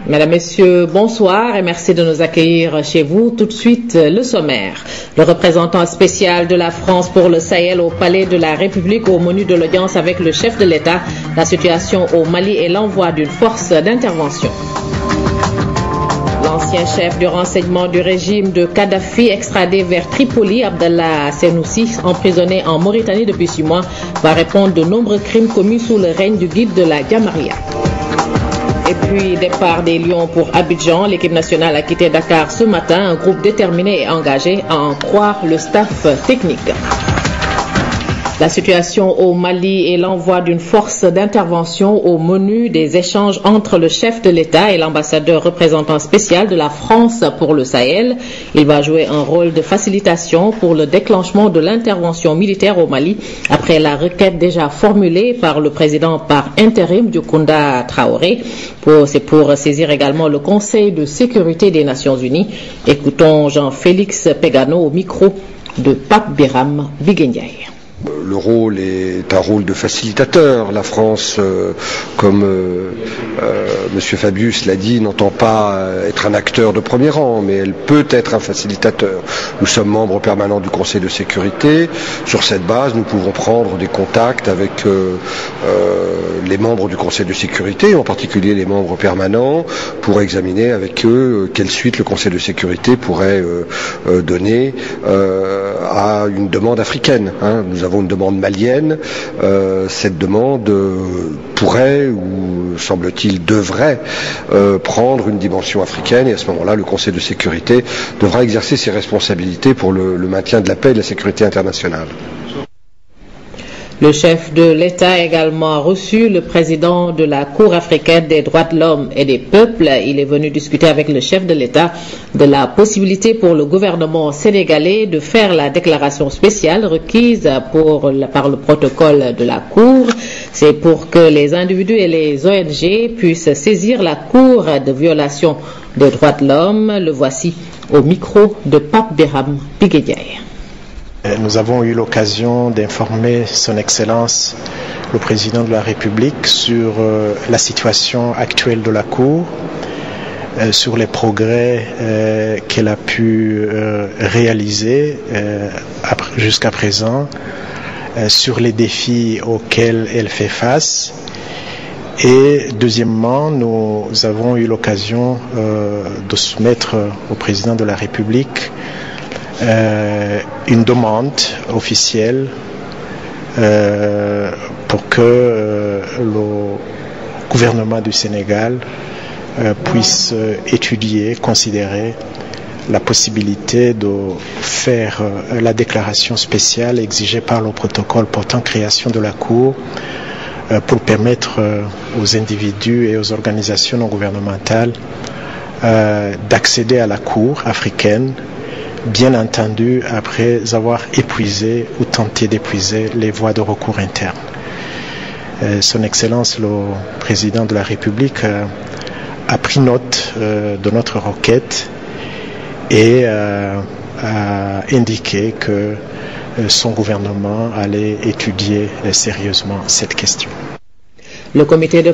Mesdames, Messieurs, bonsoir et merci de nous accueillir chez vous. Tout de suite, le sommaire. Le représentant spécial de la France pour le Sahel au Palais de la République au menu de l'audience avec le chef de l'État, la situation au Mali et l'envoi d'une force d'intervention. L'ancien chef du renseignement du régime de Kadhafi, extradé vers Tripoli, Abdallah Senoussi, emprisonné en Mauritanie depuis 6 mois, va répondre de nombreux crimes commis sous le règne du guide de la Gamariya. Et puis, départ des Lions pour Abidjan. L'équipe nationale a quitté Dakar ce matin. Un groupe déterminé et engagé à en croire le staff technique. La situation au Mali et l'envoi d'une force d'intervention au menu des échanges entre le chef de l'État et l'ambassadeur représentant spécial de la France pour le Sahel. Il va jouer un rôle de facilitation pour le déclenchement de l'intervention militaire au Mali après la requête déjà formulée par le président par intérim Dioukunda Traoré. C'est pour saisir également le Conseil de sécurité des Nations Unies. Écoutons Jean-Félix Pegano au micro de Pape Biram Biguendiaï. Le rôle est un rôle de facilitateur. La France, comme M. Fabius l'a dit, n'entend pas être un acteur de premier rang, mais elle peut être un facilitateur. Nous sommes membres permanents du Conseil de sécurité. Sur cette base, nous pouvons prendre des contacts avec les membres du Conseil de sécurité, en particulier les membres permanents, pour examiner avec eux quelle suite le Conseil de sécurité pourrait donner à une demande africaine. Nous avons une demande malienne. Cette demande pourrait, ou semble-t-il devrait, prendre une dimension africaine, et à ce moment-là, le Conseil de sécurité devra exercer ses responsabilités pour le maintien de la paix et de la sécurité internationale. Le chef de l'État a également reçu le président de la Cour africaine des droits de l'homme et des peuples. Il est venu discuter avec le chef de l'État de la possibilité pour le gouvernement sénégalais de faire la déclaration spéciale requise par le protocole de la Cour. C'est pour que les individus et les ONG puissent saisir la Cour de violation des droits de l'homme. Le voici au micro de Pape Biram Biguendiaï. Nous avons eu l'occasion d'informer Son Excellence le Président de la République sur la situation actuelle de la Cour, sur les progrès qu'elle a pu réaliser jusqu'à présent, sur les défis auxquels elle fait face. Et deuxièmement, nous avons eu l'occasion de soumettre au Président de la République une demande officielle pour que le gouvernement du Sénégal puisse étudier, considérer la possibilité de faire la déclaration spéciale exigée par le protocole portant création de la Cour pour permettre aux individus et aux organisations non gouvernementales d'accéder à la Cour africaine, bien entendu après avoir épuisé ou tenté d'épuiser les voies de recours internes. Son Excellence le Président de la République a pris note de notre requête et a indiqué que son gouvernement allait étudier sérieusement cette question. Le comité de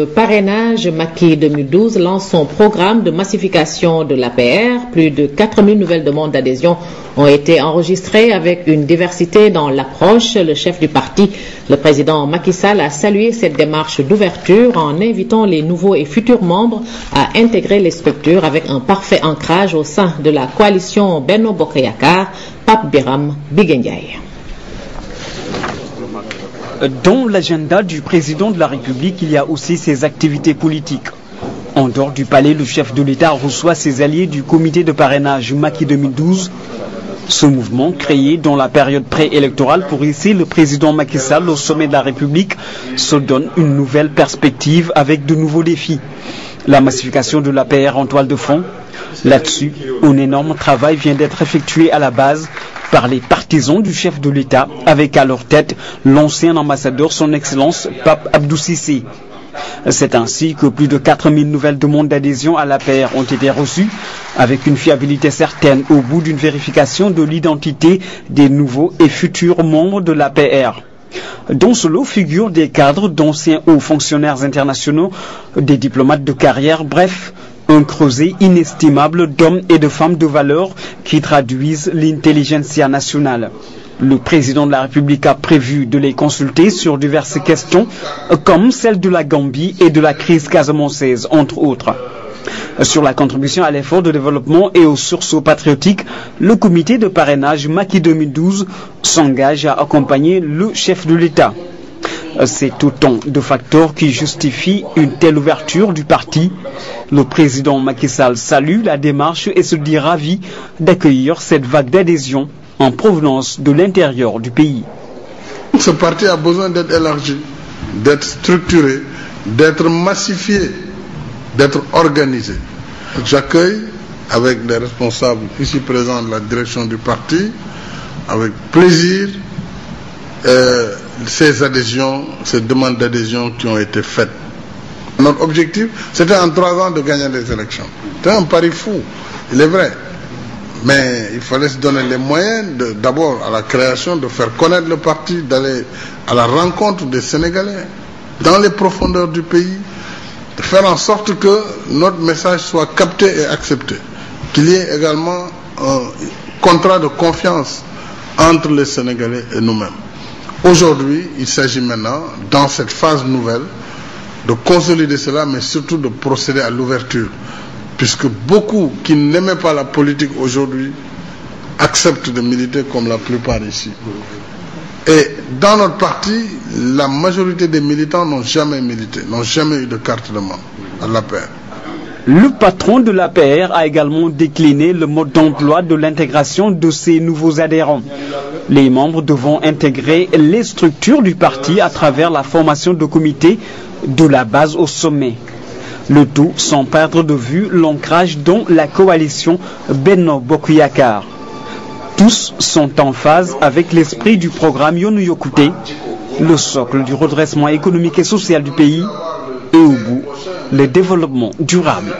parrainage Macky 2012 lance son programme de massification de l'APR. Plus de 4000 nouvelles demandes d'adhésion ont été enregistrées avec une diversité dans l'approche. Le chef du parti, le président Macky Sall, a salué cette démarche d'ouverture en invitant les nouveaux et futurs membres à intégrer les structures avec un parfait ancrage au sein de la coalition Benno Bokk Yakaar. Pape Biram Biguendiaï. Dans l'agenda du président de la République, il y a aussi ses activités politiques. En dehors du palais, le chef de l'État reçoit ses alliés du comité de parrainage Macky 2012. Ce mouvement, créé dans la période préélectorale pour hisser le président Macky Sall au sommet de la République, se donne une nouvelle perspective avec de nouveaux défis. La massification de l'APR en toile de fond. Là-dessus, un énorme travail vient d'être effectué à la base par les partisans du chef de l'État, avec à leur tête l'ancien ambassadeur, son Excellence Pape Abdou Cissé. C'est ainsi que plus de 4000 nouvelles demandes d'adhésion à l'APR ont été reçues, avec une fiabilité certaine au bout d'une vérification de l'identité des nouveaux et futurs membres de l'APR. Dans ce lot figurent des cadres, d'anciens hauts fonctionnaires internationaux, des diplomates de carrière, bref, un creuset inestimable d'hommes et de femmes de valeur qui traduisent l'intelligentsia nationale. Le président de la République a prévu de les consulter sur diverses questions, comme celle de la Gambie et de la crise casamançaise, entre autres. Sur la contribution à l'effort de développement et au sursaut patriotique, le comité de parrainage Macky 2012 s'engage à accompagner le chef de l'État. C'est autant de facteurs qui justifient une telle ouverture du parti. Le président Macky Sall salue la démarche et se dit ravi d'accueillir cette vague d'adhésion en provenance de l'intérieur du pays. Ce parti a besoin d'être élargi, d'être structuré, d'être massifié, d'être organisé. J'accueille avec les responsables ici présents de la direction du parti, avec plaisir, ces adhésions, ces demandes d'adhésion qui ont été faites. Notre objectif, c'était en 3 ans de gagner les élections. C'était un pari fou, il est vrai. Mais il fallait se donner les moyens d'abord à la création, de faire connaître le parti, d'aller à la rencontre des Sénégalais, dans les profondeurs du pays, de faire en sorte que notre message soit capté et accepté. Qu'il y ait également un contrat de confiance entre les Sénégalais et nous-mêmes. Aujourd'hui, il s'agit maintenant, dans cette phase nouvelle, de consolider cela, mais surtout de procéder à l'ouverture. Puisque beaucoup qui n'aimaient pas la politique aujourd'hui acceptent de militer comme la plupart ici. Et dans notre parti, la majorité des militants n'ont jamais milité, n'ont jamais eu de carte de membre à l'APR. Le patron de l'APR a également décliné le mode d'emploi de l'intégration de ces nouveaux adhérents. Les membres devront intégrer les structures du parti à travers la formation de comités de la base au sommet. Le tout sans perdre de vue l'ancrage dans la coalition Benno Bokk Yakaar. Tous sont en phase avec l'esprit du programme Yoonu Yokkute, le socle du redressement économique et social du pays, et au bout, le développement durable.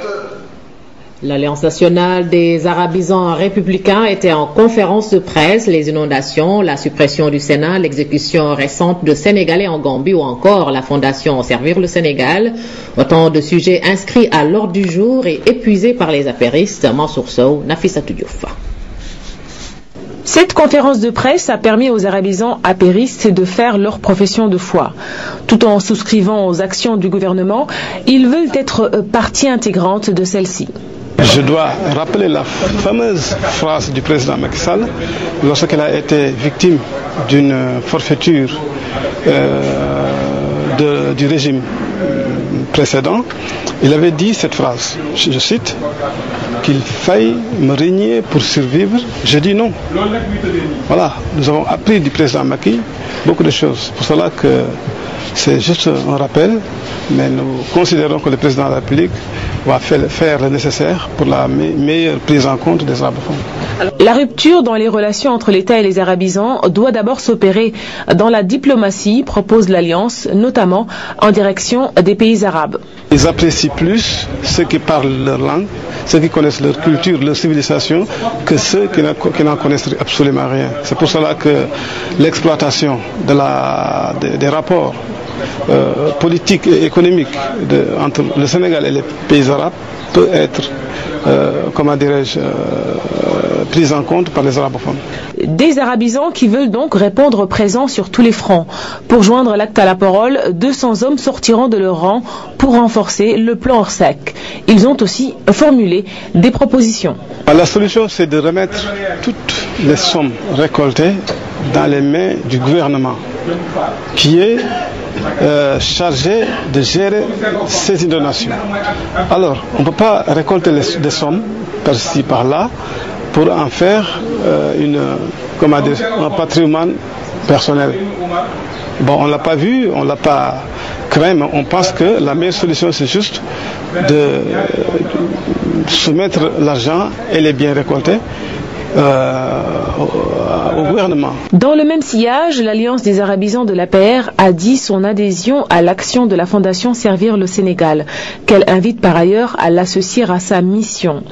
L'Alliance nationale des arabisans républicains était en conférence de presse. Les inondations, la suppression du Sénat, l'exécution récente de Sénégalais en Gambie ou encore la fondation Servir le Sénégal. Autant de sujets inscrits à l'ordre du jour et épuisés par les apéristes. Mansour Sow, Nafissatou Diouf. Cette conférence de presse a permis aux arabisans apéristes de faire leur profession de foi. Tout en souscrivant aux actions du gouvernement, ils veulent être partie intégrante de celle-ci. Je dois rappeler la fameuse phrase du président Macky Sall lorsqu'il a été victime d'une forfaiture du régime précédent. Il avait dit cette phrase, je cite, qu'il faille me régner pour survivre. Je dis non. Voilà, nous avons appris du président Macky beaucoup de choses. Pour cela que c'est juste un rappel, mais nous considérons que le président de la République va faire le nécessaire pour la meilleure prise en compte des arabophones. La rupture dans les relations entre l'État et les arabisans doit d'abord s'opérer dans la diplomatie, propose l'Alliance, notamment en direction des pays arabes. Ils apprécient plus ceux qui parlent leur langue, ceux qui connaissent leur culture, leur civilisation, que ceux qui n'en connaissent absolument rien. C'est pour cela que l'exploitation des rapports politiques et économiques entre le Sénégal et les pays arabes peut être, prise en compte par les arabophones. Des arabisans qui veulent donc répondre présents sur tous les fronts. Pour joindre l'acte à la parole, 200 hommes sortiront de leur rang pour renforcer le plan Orsec. Ils ont aussi formulé des propositions. La solution, c'est de remettre toutes les sommes récoltées dans les mains du gouvernement, qui est chargé de gérer ces inondations. Alors, on ne peut pas récolter des sommes par-ci, par-là, pour en faire un patrimoine personnel. Bon, on ne l'a pas vu, on ne l'a pas craint, mais on pense que la meilleure solution, c'est juste de soumettre l'argent et les biens récoltés au gouvernement. Dans le même sillage, l'Alliance des arabisans de l'APR a dit son adhésion à l'action de la Fondation Servir le Sénégal, qu'elle invite par ailleurs à l'associer à sa mission.